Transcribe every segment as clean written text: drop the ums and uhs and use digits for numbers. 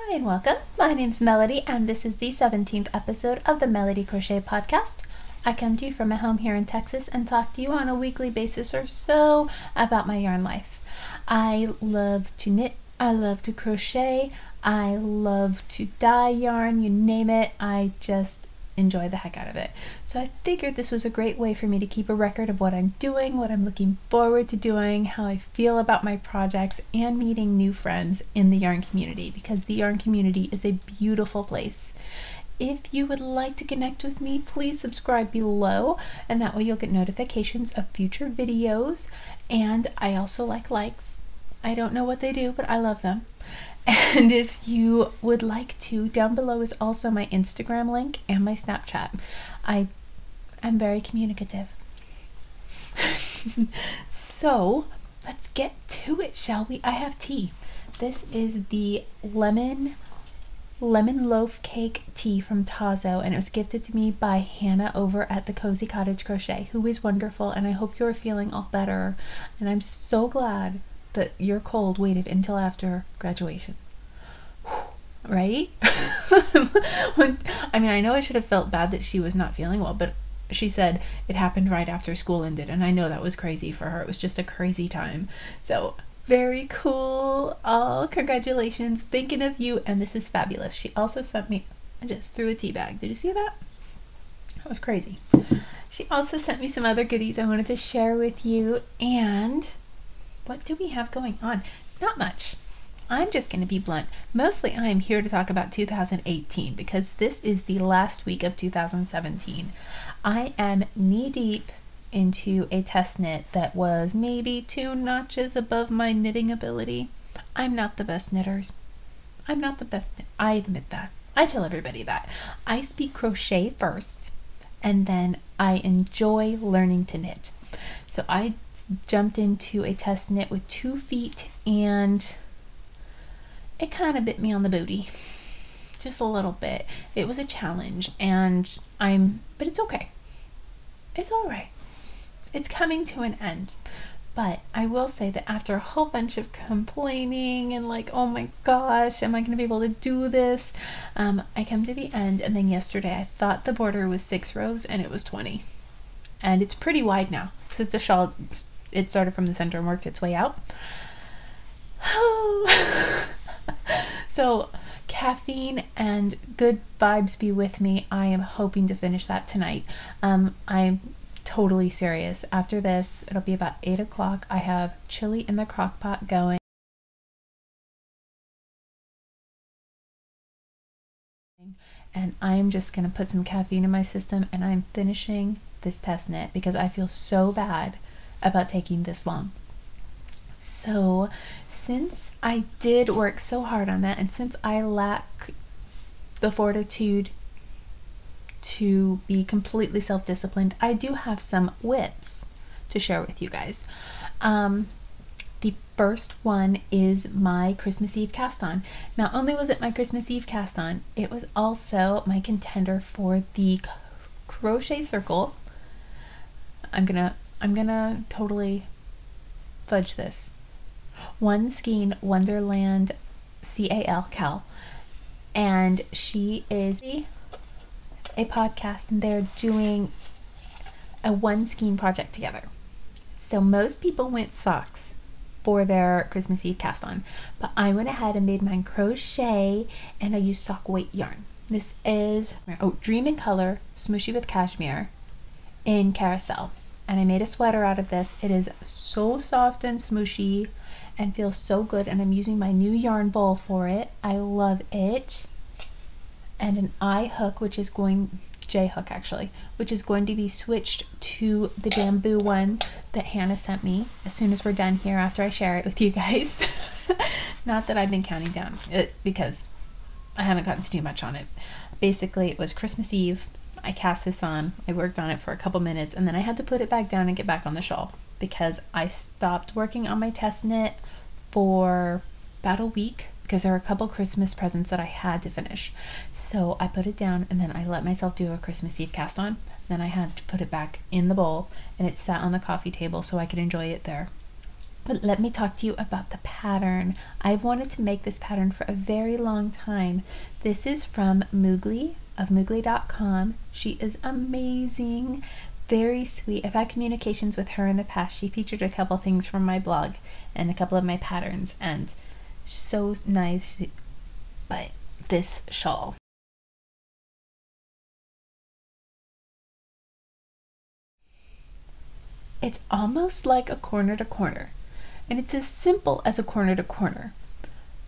Hi and welcome. My name's Melody and this is the 17th episode of the Melody Crochet podcast. I come to you from my home here in Texas and talk to you on a weekly basis or so about my yarn life. I love to knit, I love to crochet, I love to dye yarn, you name it. I just enjoy the heck out of it. So I figured this was a great way for me to keep a record of what I'm doing, what I'm looking forward to doing, how I feel about my projects, and meeting new friends in the yarn community, because the yarn community is a beautiful place. If you would like to connect with me, please subscribe below, and that way you'll get notifications of future videos. And I also like likes. I don't know what they do, but I love them. And if you would like to, down below is also my Instagram link and my Snapchat. I am very communicative. So let's get to it, shall we? I have tea. This is the lemon loaf cake tea from Tazo, and it was gifted to me by Hannah over at the Cozy Cottage Crochet, who is wonderful, and I hope you're feeling all better. And I'm so glad that your cold waited until after graduation. Right? I mean, I know I should have felt bad that she was not feeling well, but she said it happened right after school ended, and I know that was crazy for her. It was just a crazy time. So very cool. Oh, congratulations. Thinking of you, and this is fabulous. She also sent me, I just threw a tea bag. Did you see that? That was crazy. She also sent me some other goodies I wanted to share with you. And what do we have going on? Not much. I'm just going to be blunt. Mostly I am here to talk about 2018 because this is the last week of 2017. I am knee deep into a test knit that was maybe 2 notches above my knitting ability. I'm not the best knitters. I'm not the best. I admit that. I tell everybody that. I speak crochet first, and then I enjoy learning to knit. So I jumped into a test knit with 2 feet, and it kind of bit me on the booty, just a little bit. It was a challenge, but it's okay. It's all right. It's coming to an end. But I will say that after a whole bunch of complaining and like, oh my gosh, am I going to be able to do this? I come to the end, and then yesterday I thought the border was 6 rows and it was 20. And it's pretty wide now because it's a shawl. It started from the center and worked its way out. So caffeine and good vibes be with me. I am hoping to finish that tonight. I'm totally serious. After this, it'll be about 8 o'clock. I have chili in the crock pot going. And I'm just going to put some caffeine in my system, and I'm finishing this test knit because I feel so bad about taking this long. So since I did work so hard on that, and since I lack the fortitude to be completely self-disciplined, I do have some whips to share with you guys. The first one is my Christmas Eve cast on. Not only was it my Christmas Eve cast on, it was also my contender for the crochet circle. I'm gonna totally fudge this. One Skein Wonderland Cal, and she is a podcast, and they're doing a One Skein project together. So most people went socks for their Christmas Eve cast on, but I went ahead and made mine crochet, and I used sock weight yarn. This is Dream in Color Smooshy with Cashmere in Carousel, and I made a sweater out of this. It is so soft and smooshy and feels so good, and I'm using my new yarn bowl for it. I love it. And an eye hook, which is J hook actually, which is going to be switched to the bamboo one that Hannah sent me as soon as we're done here after I share it with you guys. Not that I've been counting down it because I haven't gotten to do much on it. Basically, it was Christmas Eve. I cast this on, I worked on it for a couple minutes, and then I had to put it back down and get back on the shawl because I stopped working on my test knit for about a week because there were a couple Christmas presents that I had to finish. So I put it down, and then I let myself do a Christmas Eve cast on. Then I had to put it back in the bowl, and it sat on the coffee table so I could enjoy it there. But let me talk to you about the pattern. I've wanted to make this pattern for a very long time. This is from Moogly of Moogly.com. She is amazing, very sweet. I've had communications with her in the past. She featured a couple things from my blog and a couple of my patterns, and so nice. But this shawl, it's almost like a corner to corner. And it's as simple as a corner to corner,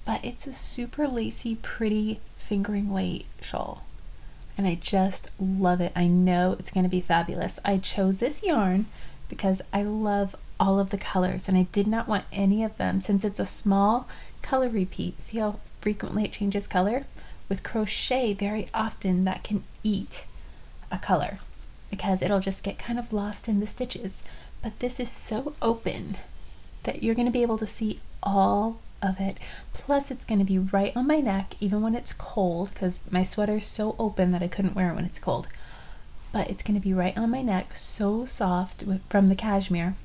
but it's a super lacy, pretty fingering weight shawl. And I just love it. I know it's going to be fabulous. I chose this yarn because I love all of the colors, and I did not want any of them, since it's a small color repeat. See how frequently it changes color? With crochet, very often that can eat a color because it'll just get kind of lost in the stitches. But this is so open that you're going to be able to see all of it. Plus it's going to be right on my neck even when it's cold, because my sweater's so open that I couldn't wear it when it's cold. But it's going to be right on my neck, so soft from the cashmere.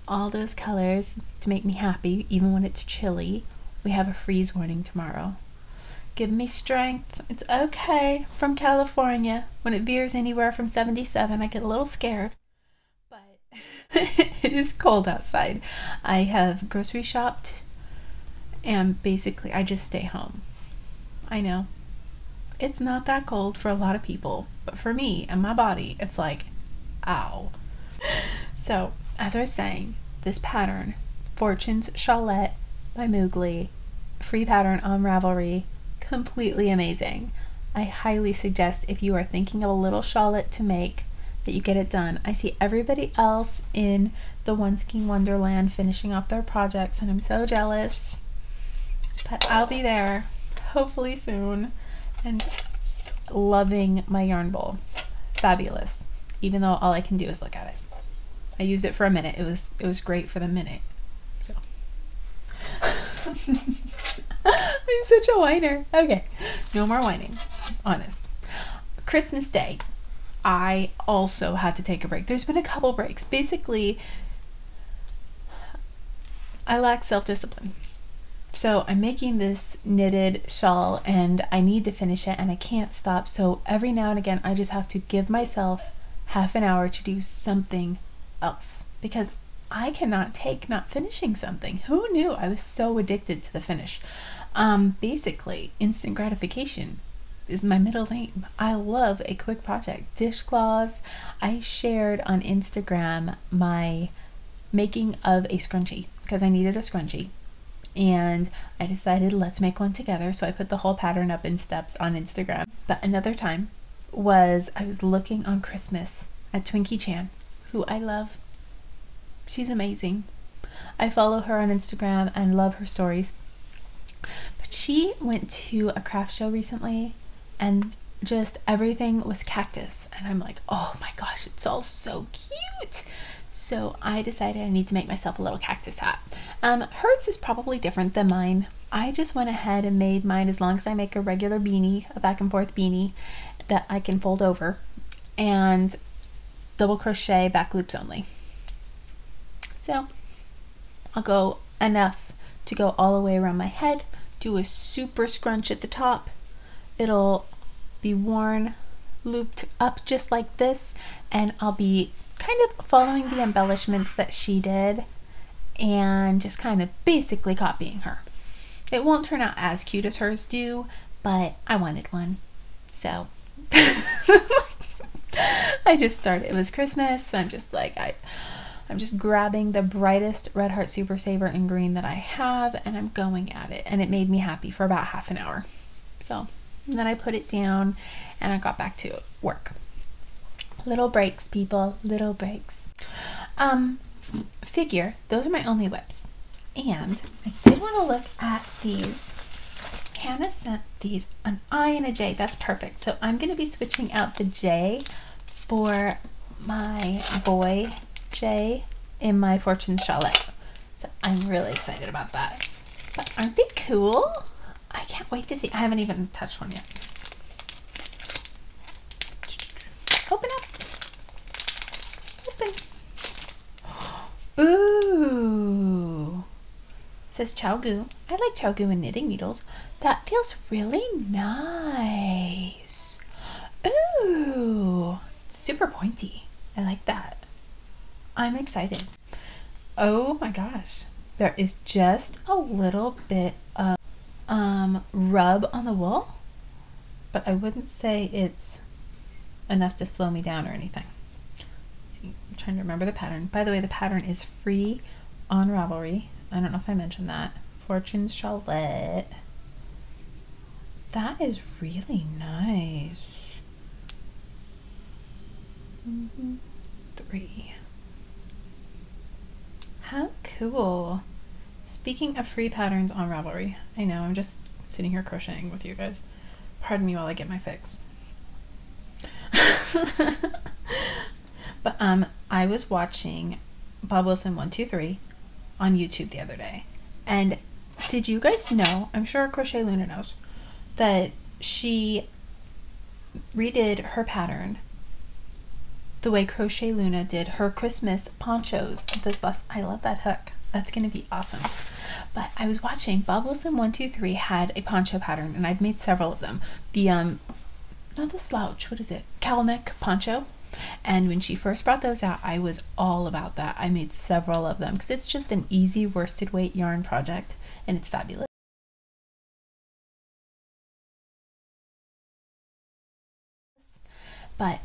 All those colors to make me happy even when it's chilly. We have a freeze warning tomorrow. Give me strength. It's okay. From California, when it veers anywhere from 77, I get a little scared. It is cold outside. I have grocery shopped, and basically I just stay home. I know it's not that cold for a lot of people, but for me and my body, it's like, ow. So as I was saying, this pattern, Fortune's Shawlette by Moogly, free pattern on Ravelry, completely amazing. I highly suggest, if you are thinking of a little shawlette to make, that you get it done. I see everybody else in the One Skein Wonderland finishing off their projects, and I'm so jealous. But I'll be there hopefully soon, and loving my yarn bowl. Fabulous. Even though all I can do is look at it. I used it for a minute. It was great for the minute. So. I'm such a whiner. Okay, no more whining. Honest. Christmas Day, I also had to take a break. There's been a couple breaks. Basically, I lack self-discipline. So I'm making this knitted shawl and I need to finish it and I can't stop. So every now and again, I just have to give myself half an hour to do something else, because I cannot take not finishing something. Who knew I was so addicted to the finish? Basically, instant gratification is my middle name. I love a quick project. Dishcloths. I shared on Instagram my making of a scrunchie because I needed a scrunchie, and I decided let's make one together. So I put the whole pattern up in steps on Instagram. But another time was I was looking on Christmas at Twinkie Chan, who I love. She's amazing. I follow her on Instagram and love her stories. But she went to a craft show recently and just everything was cactus, and I'm like, oh my gosh, it's all so cute. So I decided I need to make myself a little cactus hat. Hers is probably different than mine. I just went ahead and made mine as long as I make a regular beanie, a back and forth beanie that I can fold over, and double crochet back loops only. So I'll go enough to go all the way around my head, do a super scrunch at the top. It'll be worn, looped up just like this, and I'll be kind of following the embellishments that she did and just kind of basically copying her. It won't turn out as cute as hers do, but I wanted one. So I just started. It was Christmas. I'm just like, I'm just grabbing the brightest Red Heart Super Saver in green that I have, and I'm going at it, and it made me happy for about half an hour. So and then I put it down and I got back to work. Little breaks, people, little breaks. Figure, those are my only whips. And I did want to look at these. Hannah sent these, an I and a J. That's perfect. So I'm going to be switching out the J for my boy J in my Fortune Shawlette. So I'm really excited about that. But aren't they cool? I can't wait to see. I haven't even touched one yet. Open up. Open. Ooh, says Chow Goo. I like Chow Goo and knitting needles. That feels really nice. Ooh, super pointy. I like that. I'm excited. Oh my gosh. There is just a little bit of rub on the wool, but I wouldn't say it's enough to slow me down or anything. See, I'm trying to remember the pattern. By the way, the pattern is free on Ravelry. I don't know if I mentioned that. Fortune's Shawlette. That is really nice. 3. How cool. Speaking of free patterns on Ravelry, I know I'm just sitting here crocheting with you guys. Pardon me while I get my fix. But I was watching Bob Wilson 123 on YouTube the other day, and did you guys know, I'm sure Crochet Luna knows, that she redid her pattern the way Crochet Luna did her Christmas ponchos this last. I love that hook. That's gonna be awesome. But I was watching Bob Wilson 123 had a poncho pattern, and I've made several of them. The not the slouch, what is it? Cowl neck poncho. And when she first brought those out, I was all about that. I made several of them because it's just an easy worsted weight yarn project, and it's fabulous. But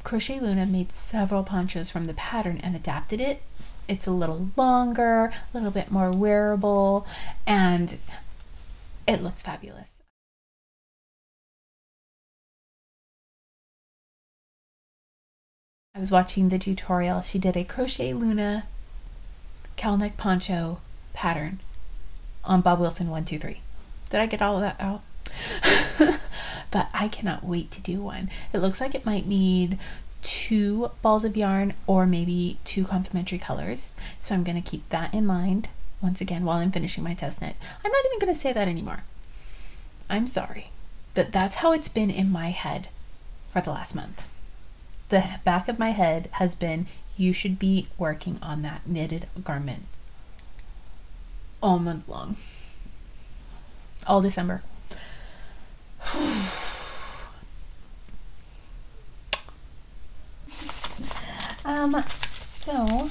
Crochet Luna made several ponchos from the pattern and adapted it. It's a little longer, a little bit more wearable, and it looks fabulous. I was watching the tutorial. She did a Crochet Luna cowl neck poncho pattern on Bob Wilson 123. Did I get all of that out? But I cannot wait to do one. It looks like it might need 2 balls of yarn or maybe 2 complementary colors. So I'm going to keep that in mind once again while I'm finishing my test knit. I'm not even going to say that anymore. I'm sorry. That's how it's been in my head for the last month. The back of my head has been, you should be working on that knitted garment all month long. All December. So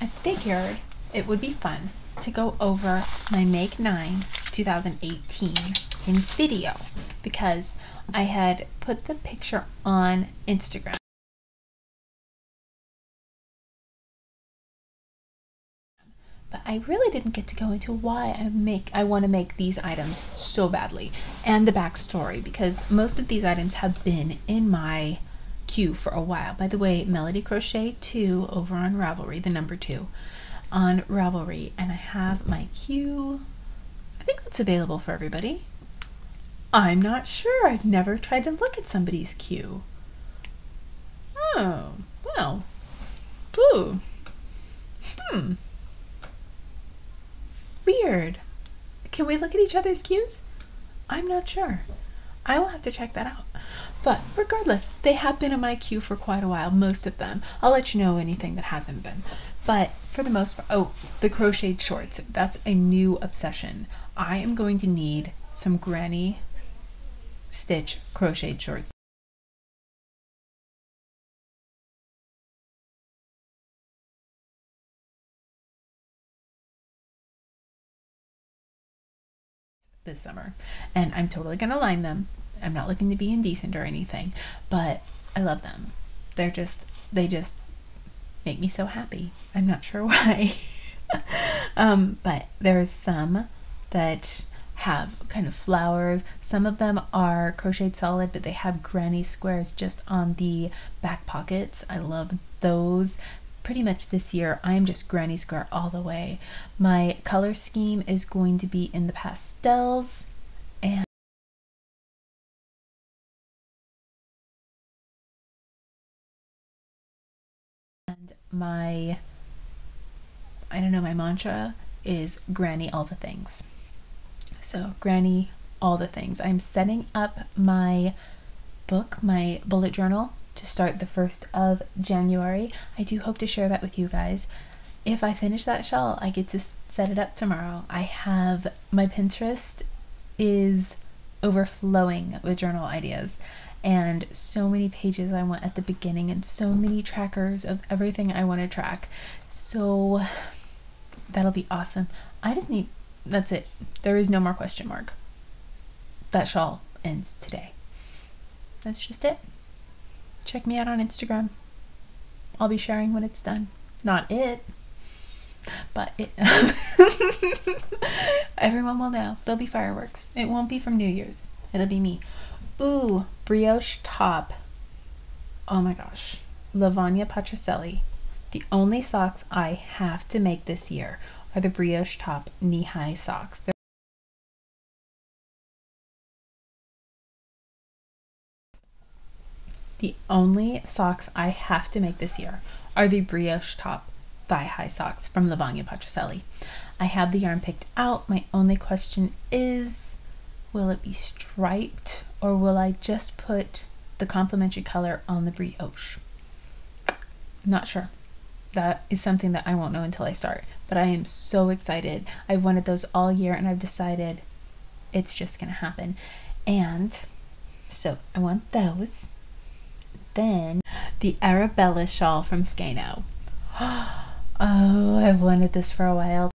I figured it would be fun to go over my Make 9 2018 in video because I had put the picture on Instagram. But I really didn't get to go into why I want to make these items so badly and the backstory, because most of these items have been in my queue for a while. By the way, MelodyCrochet 2 over on Ravelry, the number 2 on Ravelry, and I have my queue. I think that's available for everybody. I'm not sure. I've never tried to look at somebody's queue. Oh, well. Ooh. Weird. Can we look at each other's queues? I'm not sure. I will have to check that out. But regardless, they have been in my queue for quite a while, most of them. I'll let you know anything that hasn't been. But for the most part, oh, the crocheted shorts. That's a new obsession. I am going to need some granny stitch crocheted shorts. This summer, and I'm totally gonna line them. I'm not looking to be indecent or anything, but I love them. They just make me so happy. I'm not sure why. But there's some that have kind of flowers. Some of them are crocheted solid, but they have granny squares just on the back pockets. I love those. Pretty much this year, I am just granny square all the way. My color scheme is going to be in the pastels, and my mantra is granny all the things. So granny all the things. I'm setting up my book, my bullet journal, to start the 1st of January. I do hope to share that with you guys. if I finish that shawl, I get to set it up tomorrow. I have, my Pinterest is overflowing with journal ideas and so many pages I want at the beginning and so many trackers of everything I want to track. So that'll be awesome. I just need, that's it. There is no more question mark. That shawl ends today. That's just it. Check me out on Instagram. I'll be sharing when it's done. Not it, but it. Everyone will know. There'll be fireworks. It won't be from New Year's. It'll be me. Ooh, brioche top. Oh my gosh. Lavagna Patricelli. The only socks I have to make this year are the brioche top knee-high socks. The only socks I have to make this year are the brioche top thigh-high socks from Lavagna Patricelli. I have the yarn picked out. My only question is, will it be striped or will I just put the complementary color on the brioche? Not sure. That is something that I won't know until I start, but I am so excited. I've wanted those all year and I've decided it's just gonna happen. And so I want those. Then the Arabella shawl from Skano. Oh, I've wanted this for a while.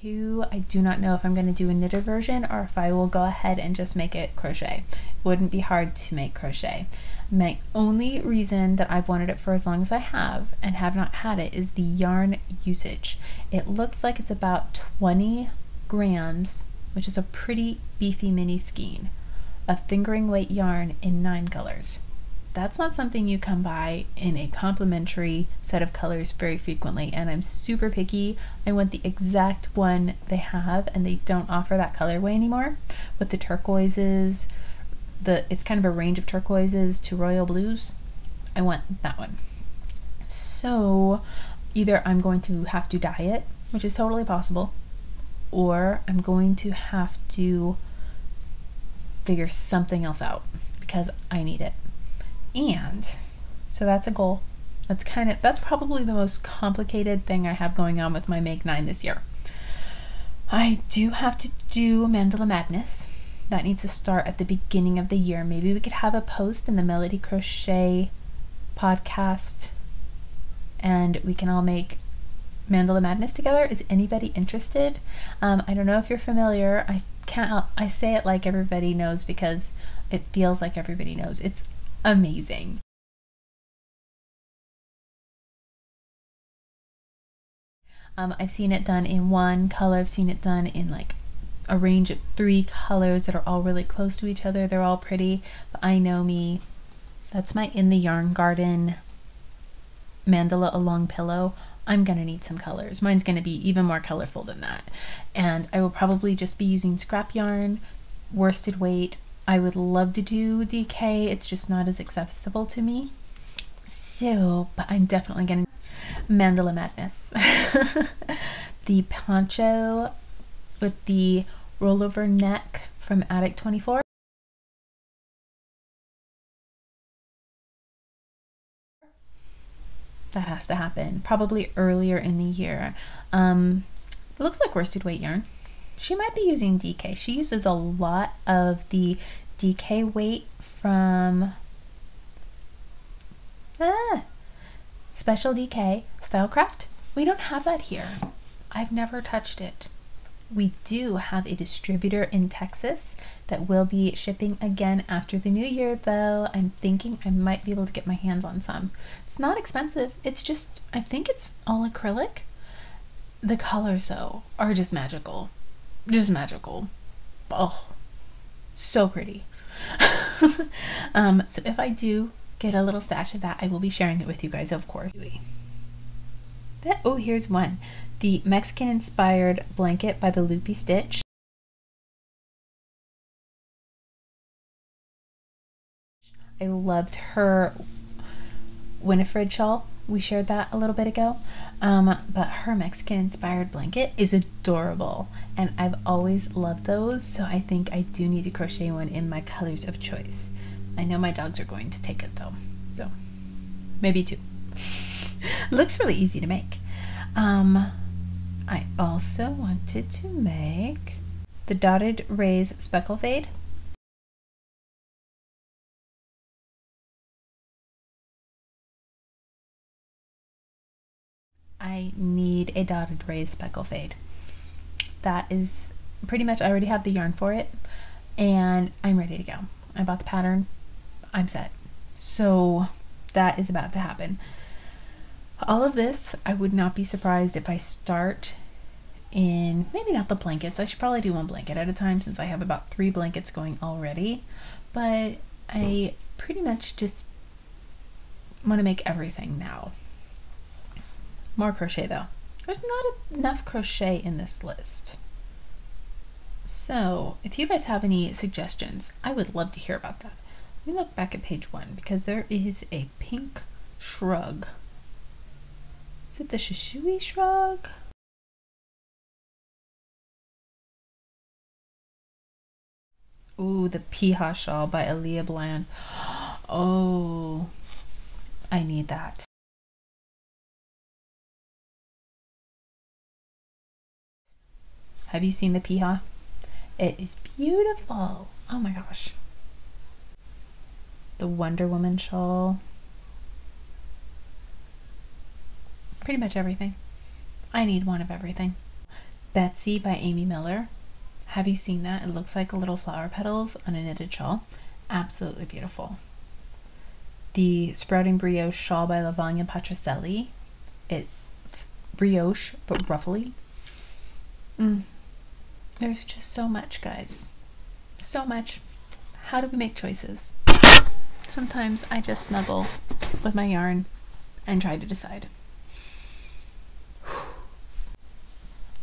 I do not know if I'm going to do a knitted version or if I will go ahead and just make it crochet. It wouldn't be hard to make crochet. My only reason that I've wanted it for as long as I have and have not had it is the yarn usage. It looks like it's about 20 grams, which is a pretty beefy mini skein, of fingering weight yarn in 9 colors. That's not something you come by in a complementary set of colors very frequently, and I'm super picky. I want the exact one they have, and they don't offer that colorway anymore with the turquoises. It's kind of a range of turquoises to royal blues. I want that one. So either I'm going to have to dye it, which is totally possible, or I'm going to have to figure something else out because I need it. And so that's a goal. That's probably the most complicated thing I have going on with my Make 9 this year. I do have to do Mandala Madness. That needs to start at the beginning of the year. Maybe we could have a post in the MelodyCrochet podcast and we can all make Mandala Madness together. Is anybody interested? I don't know if you're familiar. I say it like everybody knows because it feels like everybody knows. It's amazing. I've seen it done in one color. I've seen it done in like a range of 3 colors that are all really close to each other. They're all pretty, but I know me. That's my In the Yarn Garden Mandala Along pillow. I'm gonna need some colors. Mine's gonna be even more colorful than that. And I will probably just be using scrap yarn, worsted weight. I would love to do DK, it's just not as accessible to me. So, but I'm definitely gonna Mandala Madness. The poncho with the rollover neck from Attic 24. That has to happen, probably earlier in the year. It looks like worsted weight yarn. She might be using DK. She uses a lot of the DK weight from Special DK Stylecraft. We don't have that here. I've never touched it. We do have a distributor in Texas that will be shipping again after the new year, though. I'm thinking I might be able to get my hands on some. It's not expensive. It's just, I think it's all acrylic. The colors, though, are just magical. Just magical. Oh, so pretty. So if I do get a little stash of that, I will be sharing it with you guys, of course. Oh, here's one. The Mexican inspired blanket by the Loopy Stitch. I loved her Winifred shawl. We shared that a little bit ago. But her Mexican inspired blanket is adorable and I've always loved those, so I think I do need to crochet one in my colors of choice. I know my dogs are going to take it though, so maybe 2. Looks really easy to make. I also wanted to make the dotted rays speckle fade. I need a dotted rays speckle fade. That is pretty much, I already have the yarn for it and I'm ready to go. I bought the pattern, I'm set. So that is about to happen. All of this, I would not be surprised if I start in, maybe not the blankets. I should probably do 1 blanket at a time since I have about 3 blankets going already. But I pretty much just want to make everything now. More crochet though. There's not enough crochet in this list. So if you guys have any suggestions, I would love to hear about that. Let me look back at page 1 because there is a pink shrug. Is it the Shishui shrug? Ooh, the Piha shawl by Aaliyah Bland. Oh, I need that. Have you seen the Piha? It is beautiful. Oh my gosh. The Wonder Woman shawl. Pretty much everything. I need one of everything. Betsy by Amy Miller. Have you seen that? It looks like little flower petals on a knitted shawl. Absolutely beautiful. The Sprouting Brioche shawl by Lavagna Patricelli. It's brioche, but ruffly. There's just so much, guys. So much. How do we make choices? Sometimes I just snuggle with my yarn and try to decide.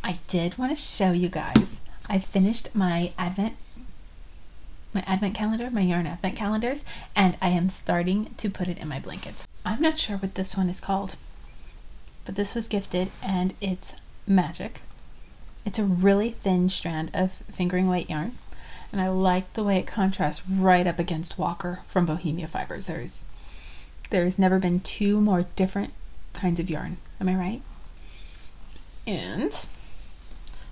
I did want to show you guys. I finished my advent calendar, my yarn advent calendars, and I am starting to put it in my blankets. I'm not sure what this one is called, but this was gifted and it's magic. It's a really thin strand of fingering weight yarn, and I like the way it contrasts right up against Walker from Bohemia Fibers. There's never been 2 more different kinds of yarn. Am I right? And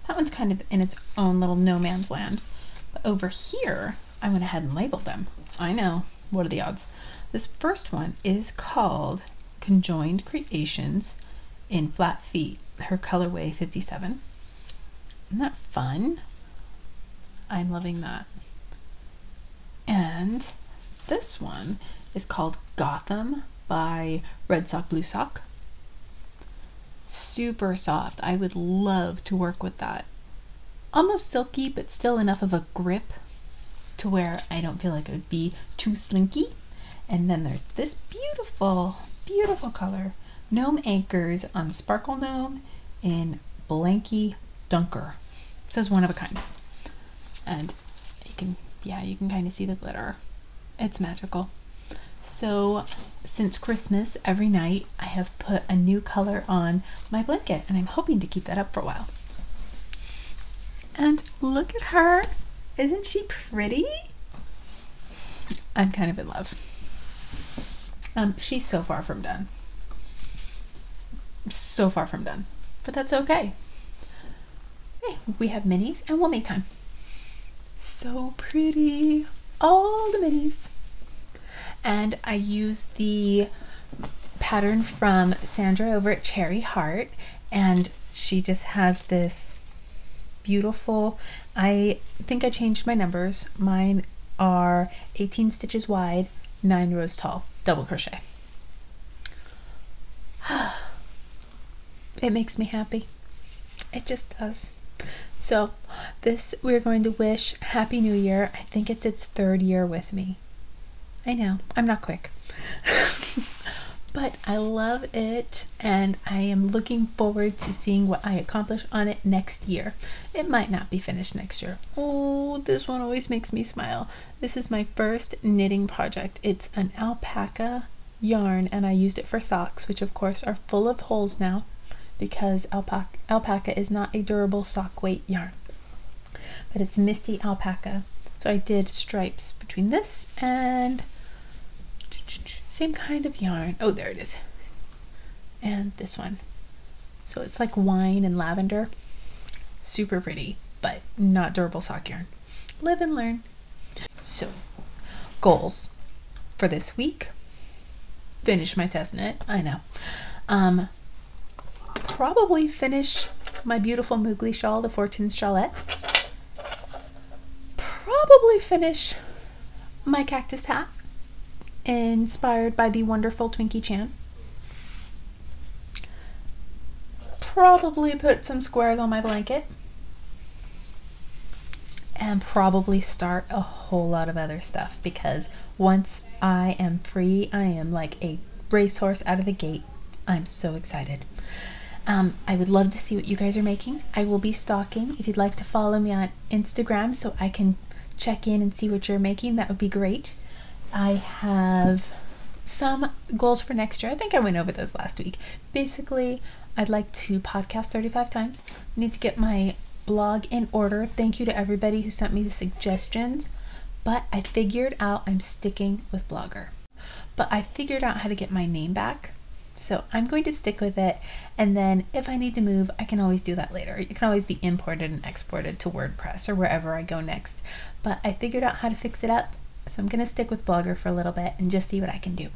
that one's kind of in its own little no man's land. But over here, I went ahead and labeled them. I know, what are the odds? This first one is called Conjoined Creations in Flat Feet, her colorway 57. Isn't that fun? I'm loving that. And this one is called Gotham by Red Sock Blue Sock. Super soft. I would love to work with that. Almost silky, but still enough of a grip to where I don't feel like it would be too slinky. And then there's this beautiful, beautiful color, Gnome Anchors on Sparkle Gnome in Blanky Dunker. It says one of a kind. And you can kind of see the glitter. It's magical. So since Christmas, every night I have put a new color on my blanket, and I'm hoping to keep that up for a while. And look at her. Isn't she pretty? I'm kind of in love. She's so far from done. So far from done. But that's okay. Hey, we have minis and we'll make time. So pretty. All the minis. And I used the pattern from Sandra over at Cherry Heart, and she just has this beautiful, I think I changed my numbers. Mine are 18 stitches wide, 9 rows tall, double crochet. It makes me happy. It just does. So this, we're going to wish Happy New Year. I think it's its 3rd year with me. I know, I'm not quick. But I love it, and I am looking forward to seeing what I accomplish on it next year. It might not be finished next year. Oh, this one always makes me smile. This is my first knitting project. It's an alpaca yarn, and I used it for socks, which of course are full of holes now because alpaca is not a durable sock weight yarn. But it's Misty Alpaca. So I did stripes between this and same kind of yarn. Oh, there it is. And this one. So it's like wine and lavender. Super pretty, but not durable sock yarn. Live and learn. So, goals for this week. Finish my test knit. I know. Probably finish my beautiful Moogly shawl, the Fortune's Shawlette. Probably finish my cactus hat, inspired by the wonderful Twinkie Chan. Probably put some squares on my blanket. And probably start a whole lot of other stuff, because once I am free, I am like a racehorse out of the gate. I'm so excited. I would love to see what you guys are making. I will be stalking. If you'd like to follow me on Instagram so I can check in and see what you're making, that would be great. I have some goals for next year. I think I went over those last week. Basically, I'd like to podcast 35 times. I need to get my blog in order. Thank you to everybody who sent me the suggestions, but I figured out I'm sticking with Blogger. But I figured out how to get my name back, so I'm going to stick with it, and then if I need to move, I can always do that later. It can always be imported and exported to WordPress or wherever I go next, but I figured out how to fix it up, so I'm going to stick with Blogger for a little bit and just see what I can do.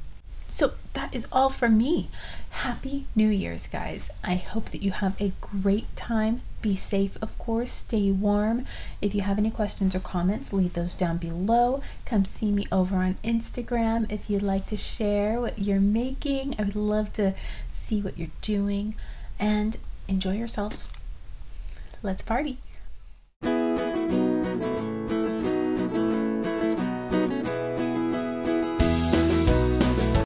So that is all from me. Happy New Year's, guys. I hope that you have a great time. Be safe, of course. Stay warm. If you have any questions or comments, leave those down below. Come see me over on Instagram if you'd like to share what you're making. I would love to see what you're doing. And enjoy yourselves. Let's party.